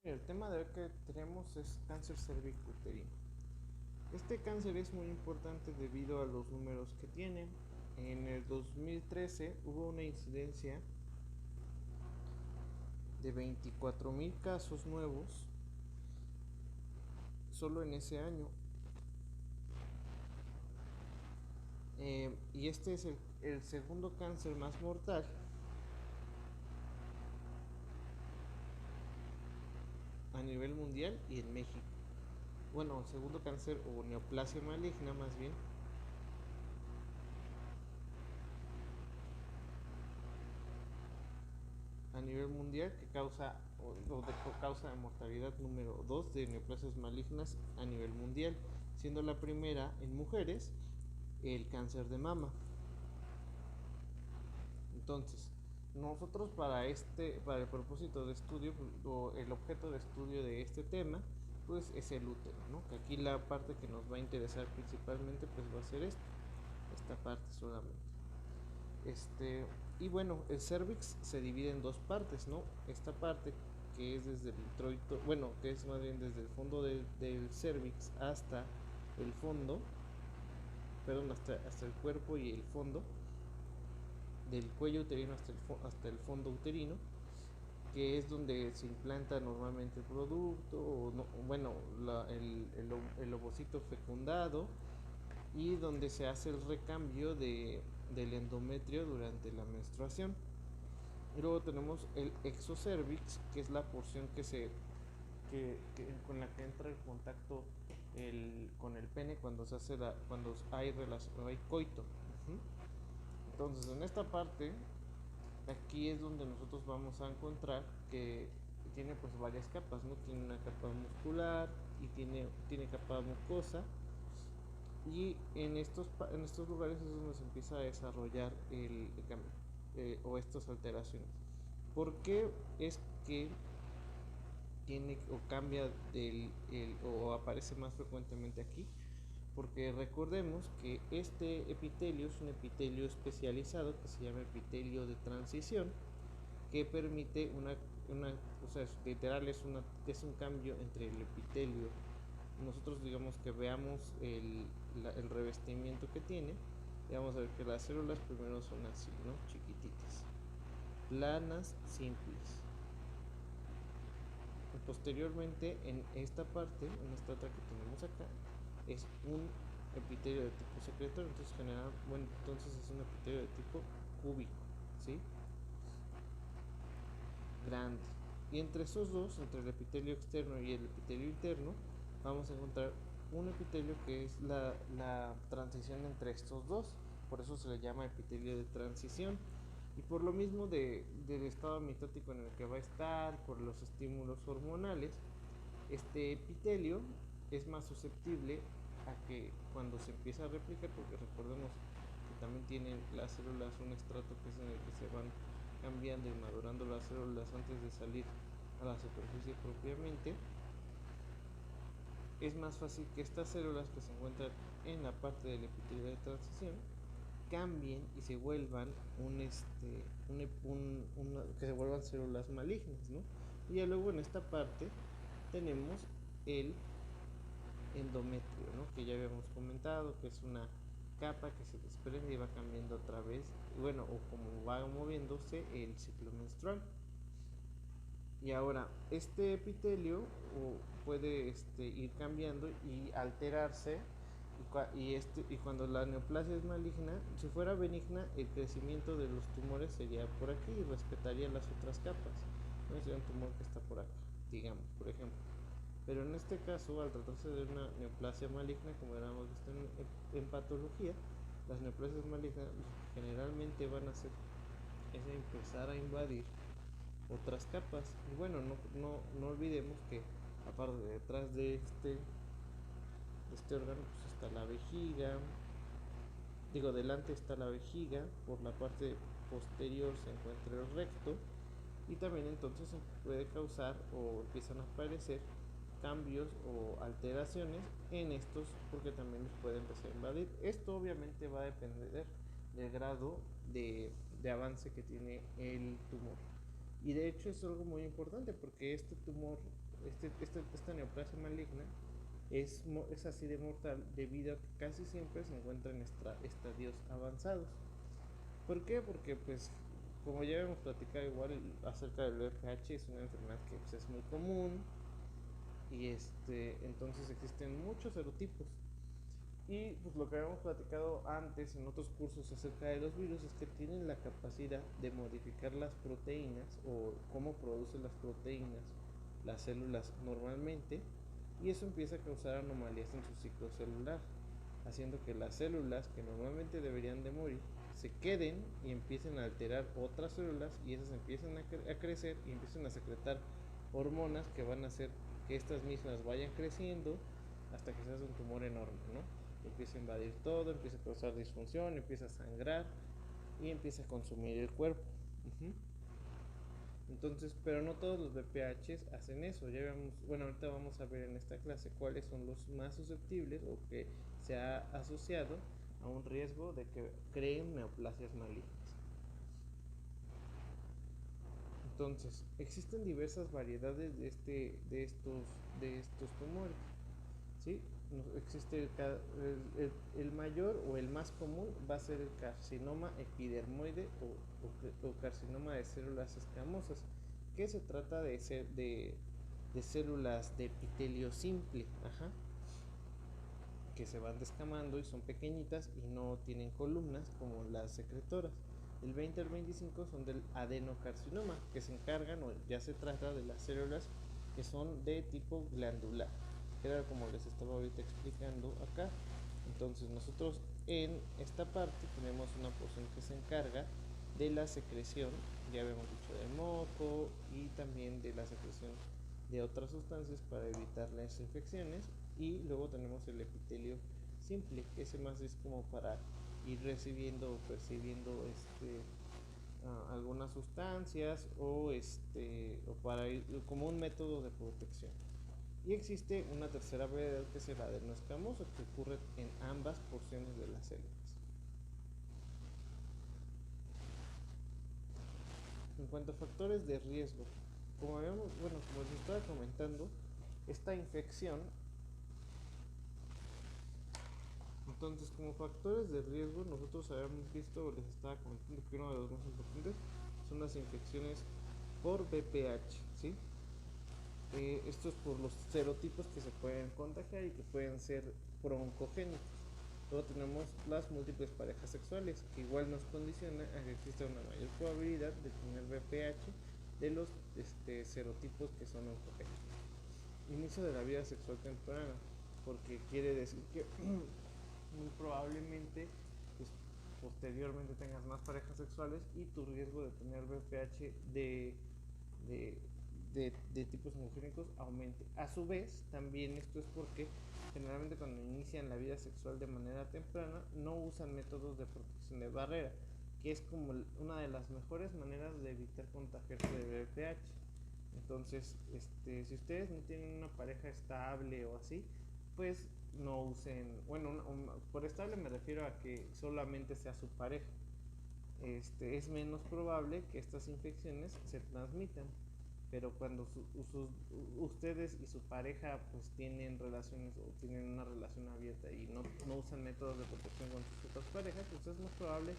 El tema de hoy que tenemos es cáncer cervicuterino. Este cáncer es muy importante debido a los números que tiene. En el 2013 hubo una incidencia de 24,000 casos nuevos solo en ese año. Y este es el segundo cáncer más mortal a nivel mundial y en México. Bueno, segundo cáncer o neoplasia maligna más bien a nivel mundial, que causa causa de mortalidad número 2 de neoplasias malignas a nivel mundial, siendo la primera en mujeres el cáncer de mama. Entonces, nosotros para el propósito de estudio o el objeto de estudio de este tema, pues es el útero, ¿no? Que aquí la parte que nos va a interesar principalmente pues va a ser esta parte solamente. Y bueno, el cervix se divide en dos partes, ¿no? Esta parte que es desde el introito, bueno, que es más bien desde el fondo del cervix hasta el fondo, perdón, hasta el cuerpo y el fondo, del cuello uterino hasta el fondo uterino, que es donde se implanta normalmente el producto, o no, bueno, el ovocito fecundado, y donde se hace el recambio del endometrio durante la menstruación. Y luego tenemos el exocervix, que es la porción con la que entra en contacto con el pene cuando se hace cuando hay coito. Uh-huh. Entonces, en esta parte, aquí es donde nosotros vamos a encontrar que tiene pues varias capas, ¿no? Tiene una capa muscular y tiene capa mucosa, y en estos lugares es donde se empieza a desarrollar el cambio o estas alteraciones. ¿Por qué es que tiene o cambia o aparece más frecuentemente aquí? Porque recordemos que este epitelio es un epitelio especializado que se llama epitelio de transición, que permite o sea, literal es un cambio entre el epitelio. Nosotros digamos que veamos el revestimiento que tiene, y vamos a ver que las células primero son así, ¿no? Chiquititas, planas, simples. Y posteriormente en esta parte, en esta otra que tenemos acá, es un epitelio de tipo secretorio, entonces es un epitelio de tipo cúbico, ¿sí? Grande. Y entre esos dos, entre el epitelio externo y el epitelio interno, vamos a encontrar un epitelio que es la transición entre estos dos. Por eso se le llama epitelio de transición. Y por lo mismo del estado mitotico en el que va a estar, por los estímulos hormonales, este epitelio es más susceptible a que cuando se empieza a replicar, porque recordemos que también tienen las células un estrato que es en el que se van cambiando y madurando las células antes de salir a la superficie propiamente, es más fácil que estas células que se encuentran en la parte del epitelio de transición cambien y se vuelvan que se vuelvan células malignas, ¿no? Y ya luego en esta parte tenemos el endometrio, ¿no? Que ya habíamos comentado que es una capa que se desprende y va cambiando otra vez, bueno, o como va moviéndose el ciclo menstrual. Y ahora, este epitelio puede ir cambiando y alterarse. Y cuando la neoplasia es maligna, si fuera benigna, el crecimiento de los tumores sería por aquí y respetaría las otras capas. No sería un tumor que está por acá, digamos, por ejemplo. Pero en este caso, al tratarse de una neoplasia maligna, como habíamos visto en patología, las neoplasias malignas generalmente van a hacer es empezar a invadir otras capas. Y bueno, no olvidemos que aparte detrás de este órgano pues está la vejiga. Digo, delante está la vejiga, por la parte posterior se encuentra el recto, y también entonces se puede causar o empiezan a aparecer cambios o alteraciones en estos, porque también los puede empezar a invadir. Esto obviamente va a depender del grado de avance que tiene el tumor. Y de hecho es algo muy importante porque este tumor esta neoplasia maligna es así de mortal debido a que casi siempre se encuentra en estadios avanzados. ¿Por qué? Porque pues como ya hemos platicado igual acerca del VPH, es una enfermedad que pues, es muy común y entonces existen muchos serotipos. Y pues lo que habíamos platicado antes en otros cursos acerca de los virus es que tienen la capacidad de modificar las proteínas o cómo producen las proteínas las células normalmente, y eso empieza a causar anomalías en su ciclo celular, haciendo que las células que normalmente deberían de morir se queden y empiecen a alterar otras células, y esas empiezan a crecer y empiezan a secretar hormonas que van a hacer que estas mismas vayan creciendo hasta que se hace un tumor enorme, ¿no? Empieza a invadir todo, empieza a causar disfunción, empieza a sangrar y empieza a consumir el cuerpo. Uh-huh. Entonces, pero no todos los BPHs hacen eso. Ya vemos, bueno, ahorita vamos a ver en esta clase cuáles son los más susceptibles o que se ha asociado a un riesgo de que creen neoplasias malignas. Entonces, existen diversas variedades de estos tumores. ¿Sí? Existe el mayor o el más común va a ser el carcinoma epidermoide o carcinoma de células escamosas, que se trata de células de epitelio simple, ajá, que se van descamando y son pequeñitas y no tienen columnas como las secretoras. El 20 al 25 son del adenocarcinoma, que se encargan o ya se trata de las células que son de tipo glandular, que era como les estaba ahorita explicando acá. Entonces nosotros en esta parte tenemos una porción que se encarga de la secreción, ya habíamos dicho, de moco y también de la secreción de otras sustancias para evitar las infecciones, y luego tenemos el epitelio simple, que ese más es como para ir recibiendo o percibiendo algunas sustancias o para ir como un método de protección. Y existe una tercera variedad que es el adenoescamoso, que ocurre en ambas porciones de las células. En cuanto a factores de riesgo, como les estaba comentando, esta infección, entonces como factores de riesgo nosotros habíamos visto, les estaba comentando que uno de los más importantes son las infecciones por VPH, ¿sí? Esto es por los serotipos que se pueden contagiar y que pueden ser broncogénicos. Luego tenemos las múltiples parejas sexuales, que igual nos condiciona a que exista una mayor probabilidad de tener VPH de los serotipos que son oncogénicos. Inicio de la vida sexual temprana, porque quiere decir que muy probablemente pues, posteriormente tengas más parejas sexuales y tu riesgo de tener VPH de, de tipos homogénicos aumente. A su vez, también esto es porque generalmente cuando inician la vida sexual de manera temprana no usan métodos de protección de barrera, que es como una de las mejores maneras de evitar contagiarse de VPH. Entonces, si ustedes no tienen una pareja estable o así, pues no usen, bueno, por estable me refiero a que solamente sea su pareja. Es menos probable que estas infecciones se transmitan. Pero cuando ustedes y su pareja pues tienen relaciones o tienen una relación abierta y no usan métodos de protección con sus otras parejas, pues es más probable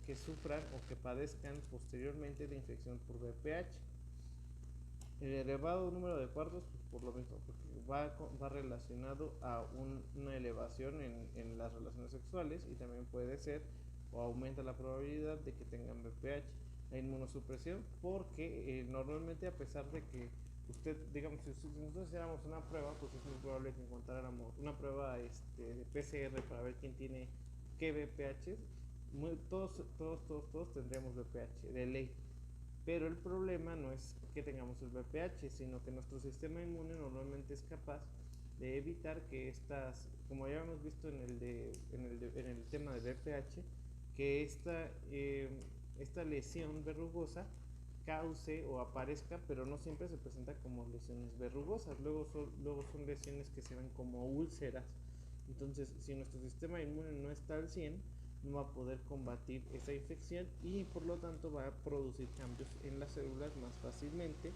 que sufran o que padezcan posteriormente de infección por VPH. El elevado número de partos, pues por lo mismo, porque va relacionado a una elevación en las relaciones sexuales, y también puede ser o aumenta la probabilidad de que tengan VPH. La inmunosupresión, porque normalmente, a pesar de que usted, digamos, si nosotros hiciéramos una prueba, pues es muy probable que encontráramos una prueba de PCR para ver quién tiene qué VPH. Todos tendríamos VPH de ley. Pero el problema no es que tengamos el VPH, sino que nuestro sistema inmune normalmente es capaz de evitar que estas, como ya hemos visto en el tema del VPH, que esta lesión verrugosa cause o aparezca, pero no siempre se presenta como lesiones verrugosas, luego son lesiones que se ven como úlceras. Entonces, si nuestro sistema inmune no está al 100, no va a poder combatir esa infección y por lo tanto va a producir cambios en las células más fácilmente,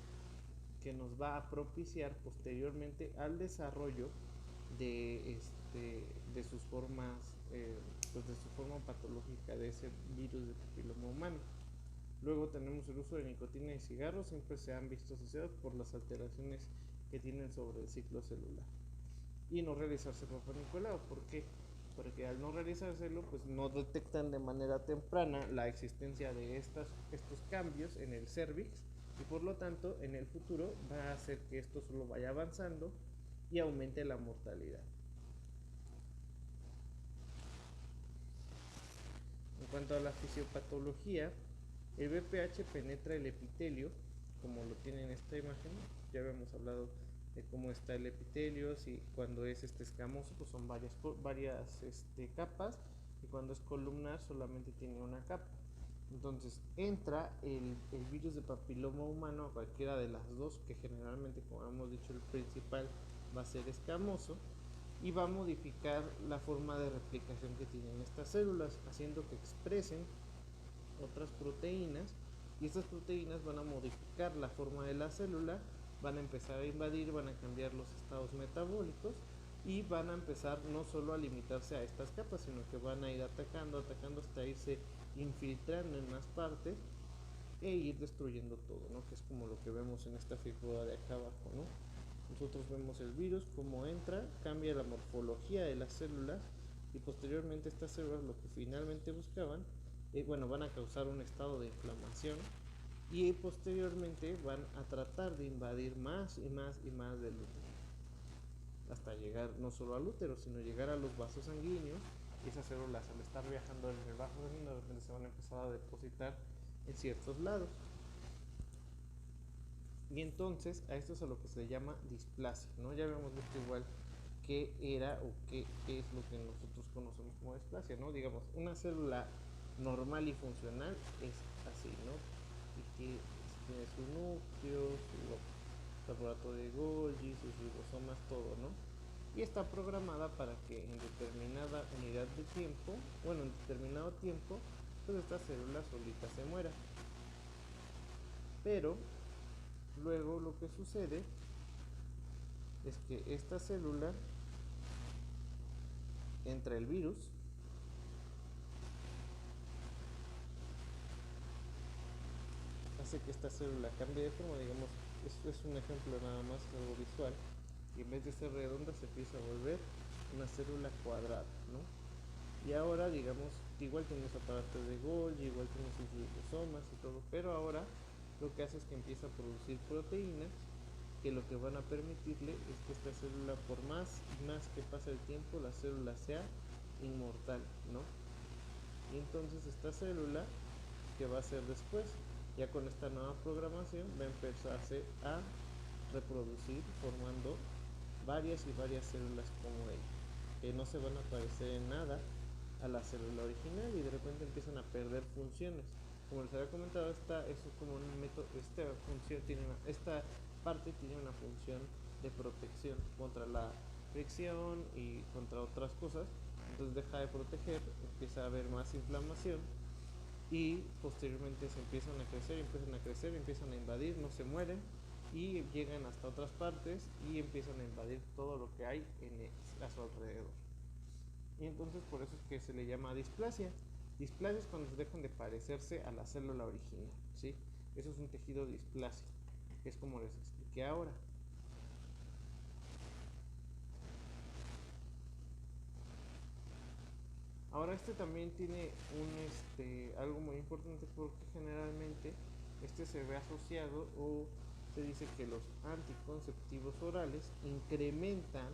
que nos va a propiciar posteriormente al desarrollo de, de sus formas, pues de su forma patológica de ese virus de papiloma humano. Luego tenemos el uso de nicotina y cigarros, siempre se han visto asociados por las alteraciones que tienen sobre el ciclo celular. Y no realizarse Papa Nicolau, ¿por qué? Porque al no realizárselo, pues no detectan de manera temprana la existencia de estos cambios en el cervix y por lo tanto en el futuro va a hacer que esto solo vaya avanzando y aumente la mortalidad. En cuanto a la fisiopatología, el BPH penetra el epitelio, como lo tiene en esta imagen. Ya habíamos hablado de cómo está el epitelio, si cuando es escamoso pues son varias capas, y cuando es columnar solamente tiene una capa. Entonces entra el virus de papiloma humano a cualquiera de las dos, que generalmente, como hemos dicho, el principal va a ser escamoso, y va a modificar la forma de replicación que tienen estas células, haciendo que expresen otras proteínas, y estas proteínas van a modificar la forma de la célula, van a empezar a invadir, van a cambiar los estados metabólicos y van a empezar no solo a limitarse a estas capas, sino que van a ir atacando hasta irse infiltrando en más partes e ir destruyendo todo, ¿no? Que es como lo que vemos en esta figura de acá abajo, ¿no? Nosotros vemos el virus, cómo entra, cambia la morfología de las células, y posteriormente estas células lo que finalmente buscaban, van a causar un estado de inflamación, y posteriormente van a tratar de invadir más y más y más del útero, hasta llegar no solo al útero, sino llegar a los vasos sanguíneos, y esas células, al estar viajando en el vaso sanguíneo, de repente se van a empezar a depositar en ciertos lados. Y entonces a esto es a lo que se le llama displasia, ¿no? Ya habíamos visto igual qué era o qué es lo que nosotros conocemos como displasia, ¿no? Digamos, una célula normal y funcional es así, ¿no? Y que tiene su núcleo, su aparato de Golgi, sus ribosomas, todo, ¿no? Y está programada para que en determinada unidad de tiempo, en determinado tiempo, pues esta célula solita se muera. Pero luego lo que sucede es que esta célula entra el virus, hace que esta célula cambie de forma, digamos, esto es un ejemplo nada más, algo visual, y en vez de ser redonda se empieza a volver una célula cuadrada, ¿no? Y ahora, digamos, igual tiene su aparato de Golgi, igual tiene sus ribosomas y todo, pero ahora lo que hace es que empieza a producir proteínas que lo que van a permitirle es que esta célula, por más y más que pase el tiempo, la célula sea inmortal, ¿no? Y entonces esta célula, ¿qué va a hacer después? Ya con esta nueva programación va a empezarse a reproducir formando varias y varias células como ella, que no se van a parecer en nada a la célula original, y de repente empiezan a perder funciones. Como les había comentado, esta parte tiene una función de protección contra la fricción y contra otras cosas. Entonces deja de proteger, empieza a haber más inflamación, y posteriormente se empiezan a crecer, empiezan a invadir, no se mueren y llegan hasta otras partes y empiezan a invadir todo lo que hay a su alrededor. Y entonces por eso es que se le llama displasia. Displasia es cuando dejan de parecerse a la célula original, ¿sí? Eso es un tejido displasia, que es como les expliqué ahora. Ahora también tiene algo muy importante, porque generalmente se ve asociado, o se dice que los anticonceptivos orales incrementan,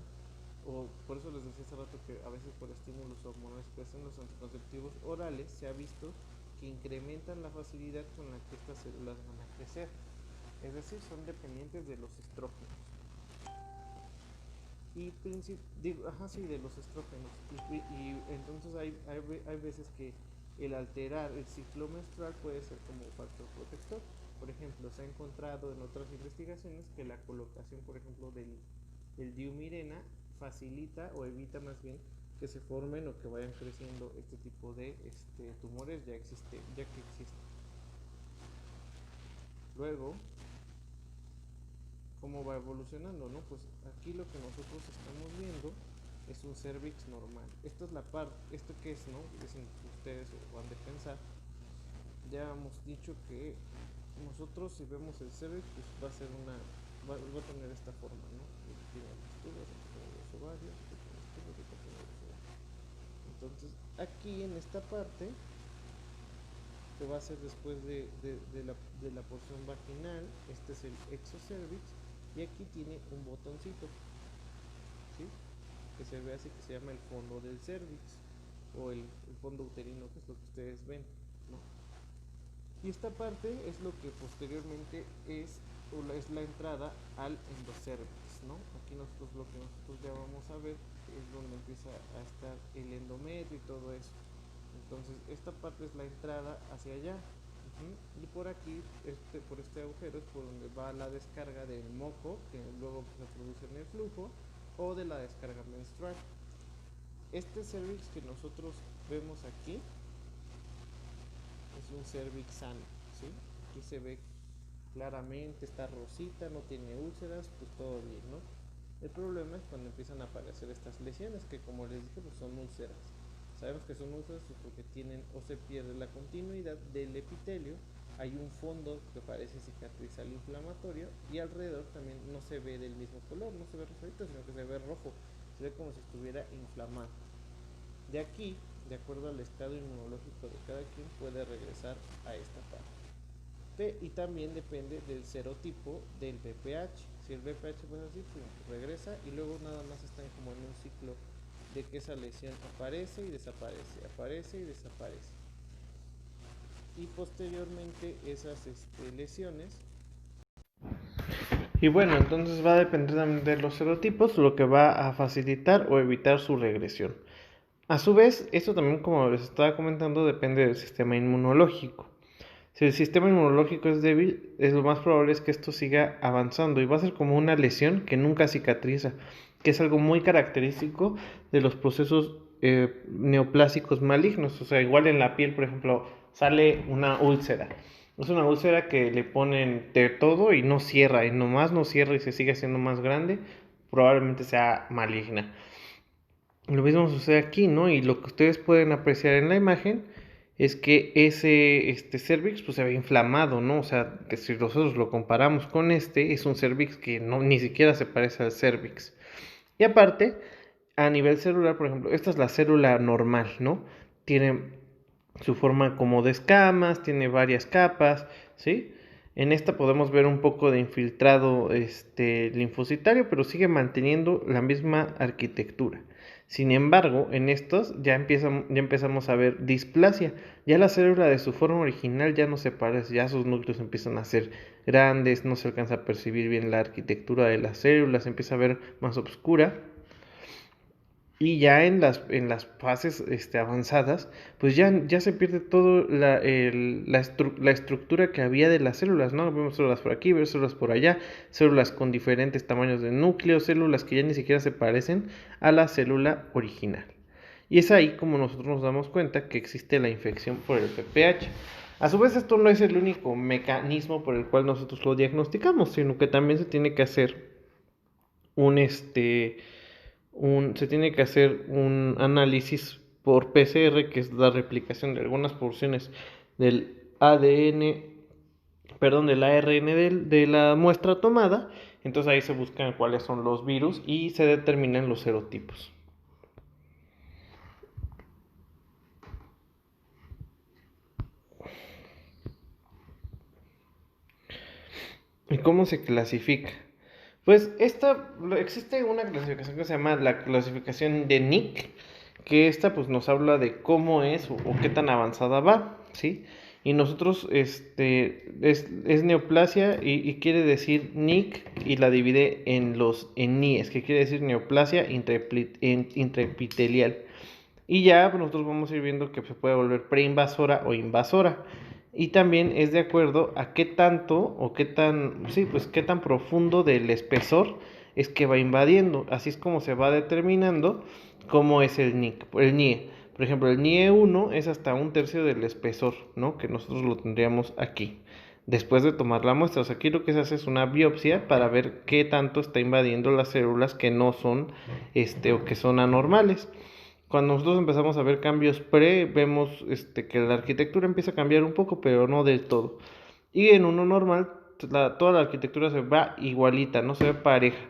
o por eso les decía hace rato que a veces por estímulos hormonales que hacen los anticonceptivos orales, se ha visto que incrementan la facilidad con la que estas células van a crecer. Es decir, son dependientes de los estrógenos. Y de los estrógenos. Y entonces hay veces que el alterar el ciclo menstrual puede ser como factor protector. Por ejemplo, se ha encontrado en otras investigaciones que la colocación, por ejemplo, del diumirena facilita o evita más bien que se formen o que vayan creciendo este tipo de tumores ya que existen. Luego, cómo va evolucionando, ¿no? Pues aquí lo que nosotros estamos viendo es un cervix normal. Esta es la parte, ¿esto qué es, no? Dicen ustedes o van a pensar. Ya hemos dicho que nosotros si vemos el cervix, pues va a ser va a tener esta forma, ¿no? Tiene los tubos, tiene los ovarios, tiene los tubos, tiene los ovarios. Entonces, aquí en esta parte que va a ser después de la porción vaginal, este es el exocervix, y aquí tiene un botoncito, ¿sí? Que se ve así, que se llama el fondo del cervix, o el fondo uterino, que es lo que ustedes ven, ¿no? Y esta parte es lo que posteriormente es la entrada al endocervix, ¿no? Aquí nosotros lo que nosotros ya vamos a ver es donde empieza a estar el endometrio y todo eso. Entonces esta parte es la entrada hacia allá. Y por aquí, por este agujero es por donde va la descarga del moco que luego se produce en el flujo, o de la descarga menstrual. Este cervix que nosotros vemos aquí es un cervix sano, ¿sí? Aquí se ve claramente, está rosita, no tiene úlceras, pues todo bien, ¿no? El problema es cuando empiezan a aparecer estas lesiones, que como les dije, pues son úlceras. Sabemos que son úlceras pues porque tienen o se pierde la continuidad del epitelio, hay un fondo que parece cicatrizal inflamatorio y alrededor también no se ve del mismo color, no se ve rosadito, sino que se ve rojo, se ve como si estuviera inflamado. De aquí, de acuerdo al estado inmunológico de cada quien, puede regresar a esta parte. Y también depende del serotipo del BPH. Si el BPH pues así, pues regresa y luego nada más están como en un ciclo de que esa lesión aparece y desaparece, aparece y desaparece. Y posteriormente esas lesiones. Y bueno, entonces va a depender también de los serotipos, lo que va a facilitar o evitar su regresión. A su vez, esto también, como les estaba comentando, depende del sistema inmunológico. Si el sistema inmunológico es débil, lo más probable es que esto siga avanzando y va a ser como una lesión que nunca cicatriza, que es algo muy característico de los procesos neoplásicos malignos. O sea, igual en la piel, por ejemplo, sale una úlcera. Es una úlcera que le ponen de todo y no cierra, y nomás no cierra y se sigue haciendo más grande, probablemente sea maligna. Lo mismo sucede aquí, ¿no? Y lo que ustedes pueden apreciar en la imagen es que este cervix pues se ve inflamado, ¿no? O sea, que si nosotros lo comparamos con es un cervix que no, ni siquiera se parece al cervix. Y aparte, a nivel celular, por ejemplo, esta es la célula normal, ¿no? Tiene su forma como de escamas, tiene varias capas, ¿sí? En esta podemos ver un poco de infiltrado linfocitario, pero sigue manteniendo la misma arquitectura. Sin embargo, en estos ya empezamos a ver displasia. Ya la célula de su forma original ya no se parece, ya sus núcleos empiezan a ser grandes, no se alcanza a percibir bien la arquitectura de las células, se empieza a ver más oscura. Y ya en las fases avanzadas, pues ya se pierde todo la estructura que había de las células, ¿no? Vemos células por aquí, vemos células por allá, células con diferentes tamaños de núcleo, células que ya ni siquiera se parecen a la célula original. Y es ahí como nosotros nos damos cuenta que existe la infección por el VPH. A su vez, esto no es el único mecanismo por el cual nosotros lo diagnosticamos, sino que también se tiene que hacer un se tiene que hacer un análisis por PCR, que es la replicación de algunas porciones del ADN, perdón, del ARN de la muestra tomada. Entonces ahí se buscan cuáles son los virus y se determinan los serotipos. ¿Y cómo se clasifica? Pues existe una clasificación que se llama la clasificación de Nick, que esta pues nos habla de cómo es o qué tan avanzada va, ¿sí? Y nosotros, es neoplasia y quiere decir Nick y la divide en NIES, que quiere decir neoplasia intraepitelial. Y ya pues, nosotros vamos a ir viendo que se puede volver preinvasora o invasora. Y también es de acuerdo a qué tanto o qué tan, sí, pues qué tan profundo del espesor es que va invadiendo. Así es como se va determinando cómo es el NIE. Por ejemplo, el NIE 1 es hasta 1/3 del espesor, ¿no? Que nosotros lo tendríamos aquí. después de tomar la muestra. O sea, aquí lo que se hace es una biopsia para ver qué tanto está invadiendo las células que no son, o que son anormales. Cuando nosotros empezamos a ver cambios vemos que la arquitectura empieza a cambiar un poco, pero no del todo. Y en uno normal, toda la arquitectura se va igualita, no se ve pareja.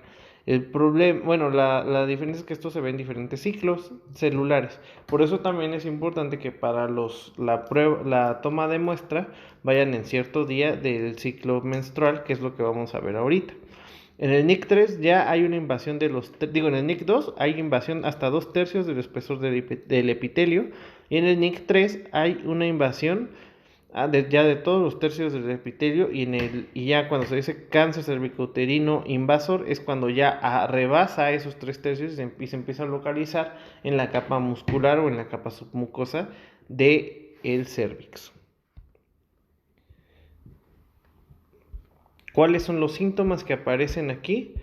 El problema, bueno, la diferencia es que esto se ve en diferentes ciclos celulares. Por eso también es importante que para la toma de muestra vayan en cierto día del ciclo menstrual, que es lo que vamos a ver ahorita. En el NIC3 ya hay una invasión en el NIC2 hay invasión hasta 2/3 del espesor del epitelio, y en el NIC3 hay una invasión ya de todos los tercios del epitelio, y ya cuando se dice cáncer cervicouterino invasor es cuando ya rebasa esos 3/3 y se empieza a localizar en la capa muscular o en la capa submucosa de el cervix. ¿Cuáles son los síntomas que aparecen aquí?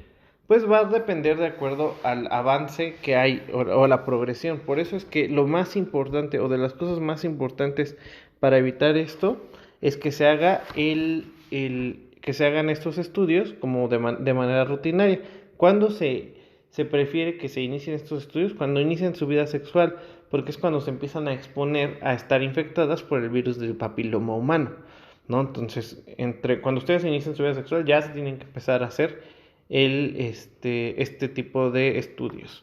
Pues va a depender de acuerdo al avance que hay o la progresión. Por eso es que lo más importante o de las cosas más importantes para evitar esto es que se haga que se hagan estos estudios como de manera rutinaria. ¿Cuándo se prefiere que se inicien estos estudios? Cuando inician su vida sexual, porque es cuando se empiezan a exponer a estar infectadas por el virus del papiloma humano, ¿no? Entonces, cuando ustedes inician su vida sexual, ya se tienen que empezar a hacer este tipo de estudios.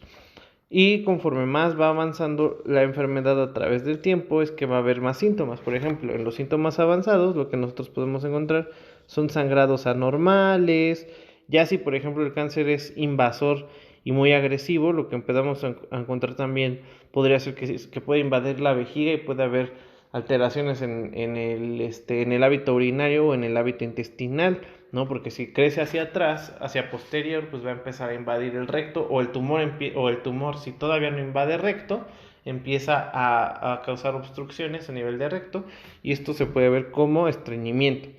Y conforme más va avanzando la enfermedad a través del tiempo, es que va a haber más síntomas. Por ejemplo, en los síntomas avanzados, lo que nosotros podemos encontrar son sangrados anormales. Ya si, por ejemplo, el cáncer es invasor y muy agresivo, lo que empezamos a encontrar también podría ser que puede invadir la vejiga y puede haber alteraciones en el hábito urinario o en el hábito intestinal, ¿no? Porque si crece hacia atrás, hacia posterior, pues va a empezar a invadir el recto, o el tumor, si todavía no invade recto, empieza a causar obstrucciones a nivel de recto, y esto se puede ver como estreñimiento.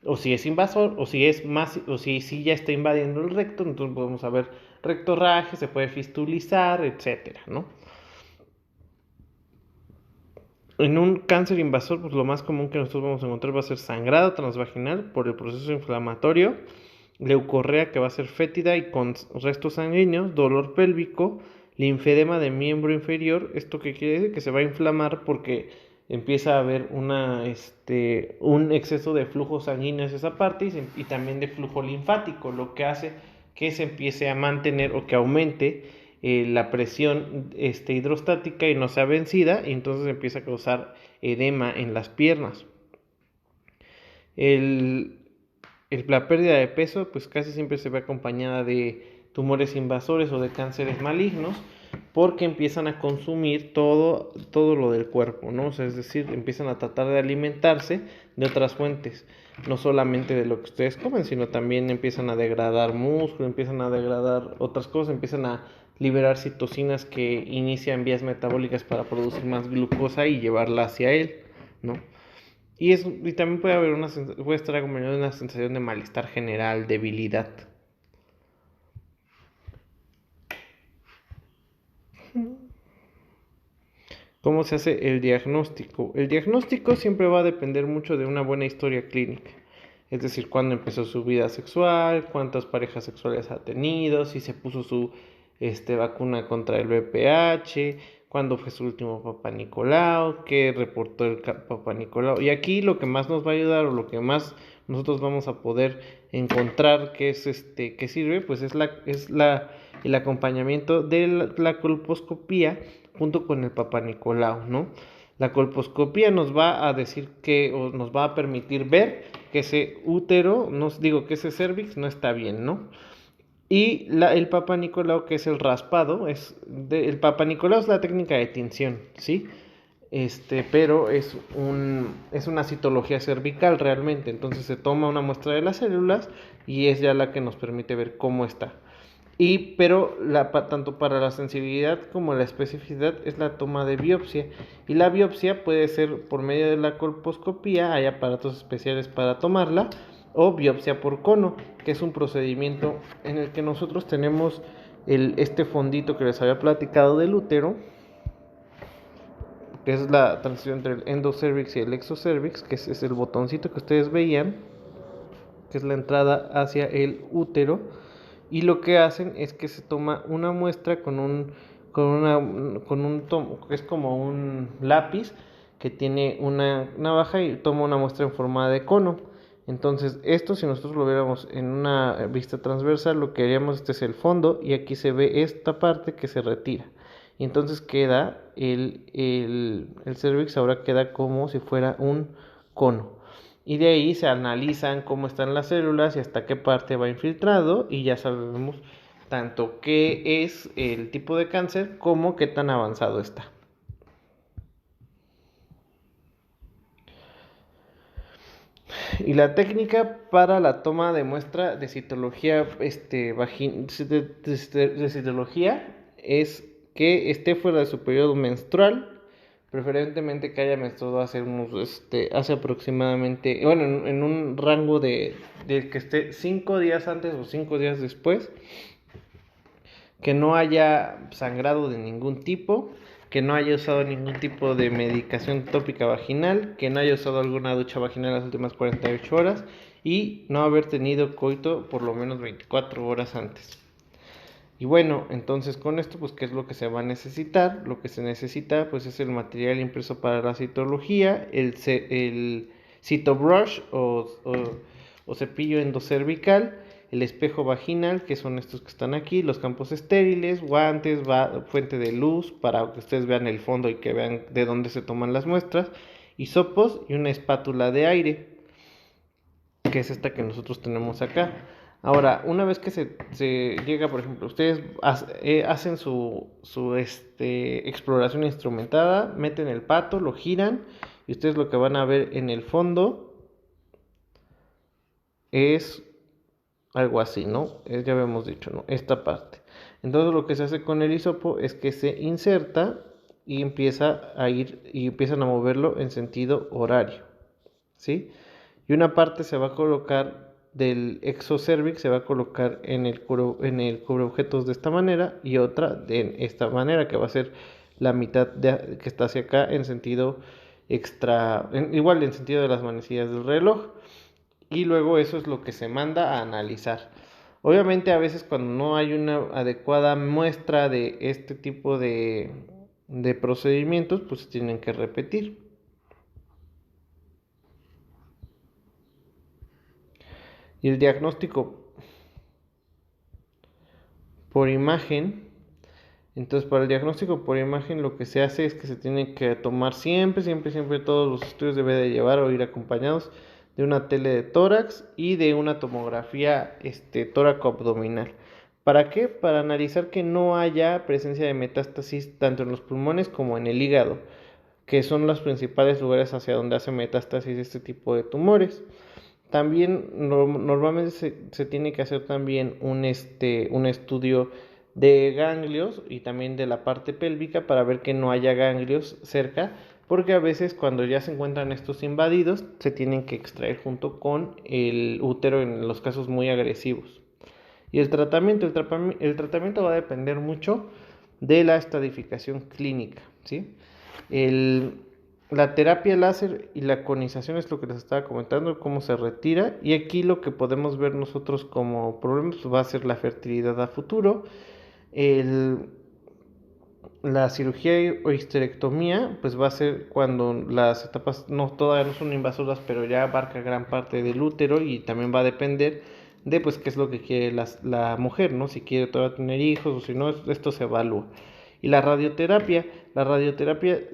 O si es invasor, o si ya está invadiendo el recto, entonces podemos ver rectorragia, se puede fistulizar, etcétera, ¿no? En un cáncer invasor, pues lo más común que nosotros vamos a encontrar va a ser sangrado transvaginal por el proceso inflamatorio, leucorrea que va a ser fétida y con restos sanguíneos, dolor pélvico, linfedema de miembro inferior. ¿Esto qué quiere decir? Que se va a inflamar porque empieza a haber un exceso de flujo sanguíneo hacia esa parte y también de flujo linfático, lo que hace que se empiece a mantener o que aumente la presión hidrostática y no sea vencida, y entonces empieza a causar edema en las piernas. La pérdida de peso pues casi siempre se ve acompañada de tumores invasores o de cánceres malignos, porque empiezan a consumir todo lo del cuerpo, ¿no? O sea, es decir, empiezan a tratar de alimentarse de otras fuentes, no solamente de lo que ustedes comen, sino también empiezan a degradar músculo, empiezan a degradar otras cosas, empiezan a liberar citocinas que inician vías metabólicas para producir más glucosa y llevarla hacia él, ¿no? Y también puede estar acompañado de una sensación de malestar general, debilidad. ¿Cómo se hace el diagnóstico? El diagnóstico siempre va a depender mucho de una buena historia clínica. Es decir, cuándo empezó su vida sexual, cuántas parejas sexuales ha tenido, si se puso su vacuna contra el VPH, cuándo fue su último Papá Nicolau, qué reportó el Papá Nicolau. Y aquí lo que más nos va a ayudar, o lo que más nosotros vamos a poder encontrar que sirve, pues es el acompañamiento de la colposcopía junto con el Papá Nicolau, ¿no? La colposcopía nos va a decir o nos va a permitir ver que ese útero, que ese cervix no está bien, ¿no? Y el Papá Nicolau, que es el raspado, el Papá Nicolau es la técnica de tinción, ¿sí? Pero es una citología cervical realmente. Entonces se toma una muestra de las células y es ya la que nos permite ver cómo está. Pero tanto para la sensibilidad como la especificidad es la toma de biopsia. Y la biopsia puede ser por medio de la colposcopía, hay aparatos especiales para tomarla, o biopsia por cono, que es un procedimiento en el que nosotros tenemos este fondito que les había platicado del útero, que es la transición entre el endocervix y el exocervix, que es el botoncito que ustedes veían. que es la entrada hacia el útero, y lo que hacen es que se toma una muestra es como un lápiz que tiene una navaja y toma una muestra en forma de cono. Entonces esto, si nosotros lo viéramos en una vista transversal, lo que haríamos, este es el fondo y aquí se ve esta parte que se retira. Y entonces queda el cervix, ahora queda como si fuera un cono. Y de ahí se analizan cómo están las células y hasta qué parte va infiltrado, y ya sabemos tanto qué es el tipo de cáncer como qué tan avanzado está. Y la técnica para la toma de muestra de citología, de citología, es que esté fuera de su periodo menstrual, preferentemente que haya menstruado hace aproximadamente, bueno, en un rango de que esté 5 días antes o 5 días después, que no haya sangrado de ningún tipo, que no haya usado ningún tipo de medicación tópica vaginal, que no haya usado alguna ducha vaginal las últimas 48 horas y no haber tenido coito por lo menos 24 horas antes. Y bueno, entonces con esto, pues, ¿qué es lo que se va a necesitar? Lo que se necesita, pues, es el material impreso para la citología, el citobrush o cepillo endocervical, el espejo vaginal, que son estos que están aquí, los campos estériles, guantes, fuente de luz para que ustedes vean el fondo y que vean de dónde se toman las muestras, hisopos y una espátula de aire, que es esta que nosotros tenemos acá. Ahora, una vez que se llega, por ejemplo, ustedes hacen su exploración instrumentada, meten el pato, lo giran y ustedes lo que van a ver en el fondo es algo así, ¿no? Ya habíamos dicho, ¿no? Esta parte. Entonces lo que se hace con el hisopo es que se inserta y empiezan a moverlo en sentido horario, ¿sí? Y una parte se va a colocar del exocervix, se va a colocar en el cubreobjetos de esta manera y otra de esta manera, que va a ser la mitad que está hacia acá en sentido igual en sentido de las manecillas del reloj. Y luego eso es lo que se manda a analizar. Obviamente a veces cuando no hay una adecuada muestra de este tipo de procedimientos, pues se tienen que repetir. Y el diagnóstico por imagen, entonces para el diagnóstico por imagen lo que se hace es que se tienen que tomar siempre todos los estudios deben de llevar o ir acompañados de una tele de tórax y de una tomografía tóraco-abdominal. ¿Para qué? Para analizar que no haya presencia de metástasis tanto en los pulmones como en el hígado, que son los principales lugares hacia donde hace metástasis este tipo de tumores. También normalmente se tiene que hacer también un estudio de ganglios y también de la parte pélvica para ver que no haya ganglios cerca, porque a veces cuando ya se encuentran estos invadidos se tienen que extraer junto con el útero en los casos muy agresivos. Y el tratamiento va a depender mucho de la estadificación clínica, ¿sí? La terapia láser y la conización es lo que les estaba comentando, cómo se retira. Y aquí lo que podemos ver nosotros como problemas va a ser la fertilidad a futuro, la cirugía o histerectomía, pues va a ser cuando las etapas todavía no son invasoras, pero ya abarca gran parte del útero y también va a depender de pues qué es lo que quiere la mujer, ¿no? Si quiere todavía tener hijos o si no, esto se evalúa. Y la radioterapia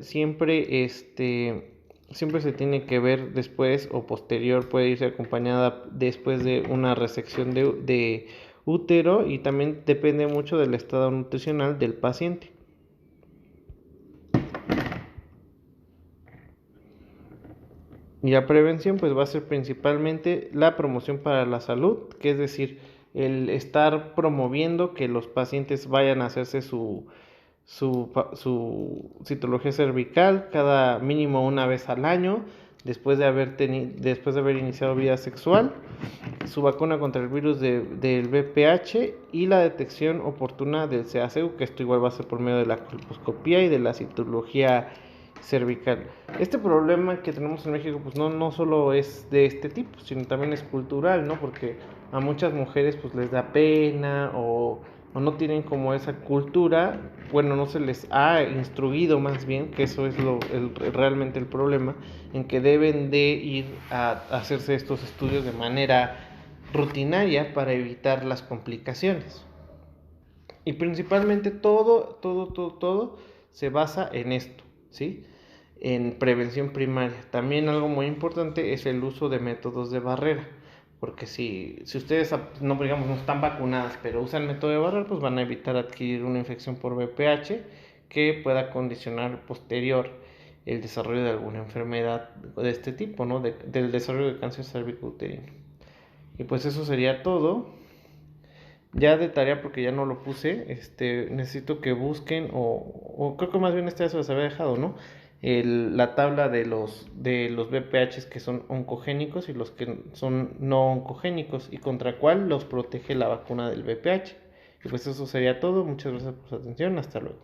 siempre se tiene que ver después o posterior, puede irse acompañada después de una resección de útero y también depende mucho del estado nutricional del paciente. Y la prevención pues va a ser principalmente la promoción para la salud, que es decir, el estar promoviendo que los pacientes vayan a hacerse su citología cervical cada mínimo una vez al año, después de haber iniciado vida sexual, su vacuna contra el virus del VPH y la detección oportuna del CACU, que esto igual va a ser por medio de la colposcopía y de la citología cervical. Este problema que tenemos en México pues no solo es de este tipo, sino también es cultural, ¿no? Porque a muchas mujeres pues les da pena o no tienen como esa cultura, bueno, no se les ha instruido más bien, que eso es realmente el problema, en que deben de ir a hacerse estos estudios de manera rutinaria para evitar las complicaciones. Y principalmente todo se basa en esto, ¿sí? En prevención primaria. También algo muy importante es el uso de métodos de barrera. Porque si ustedes no, digamos, no están vacunadas, pero usan método de barrera, pues van a evitar adquirir una infección por VPH que pueda condicionar posterior el desarrollo de alguna enfermedad de este tipo, ¿no? Del desarrollo de cáncer cervicouterino. Y pues eso sería todo. Ya de tarea, porque ya no lo puse, necesito que busquen, o creo que más bien eso se les había dejado, ¿no? La tabla de los BPHs que son oncogénicos y los que son no oncogénicos y contra cuál los protege la vacuna del BPH. Y pues eso sería todo. Muchas gracias por su atención. Hasta luego.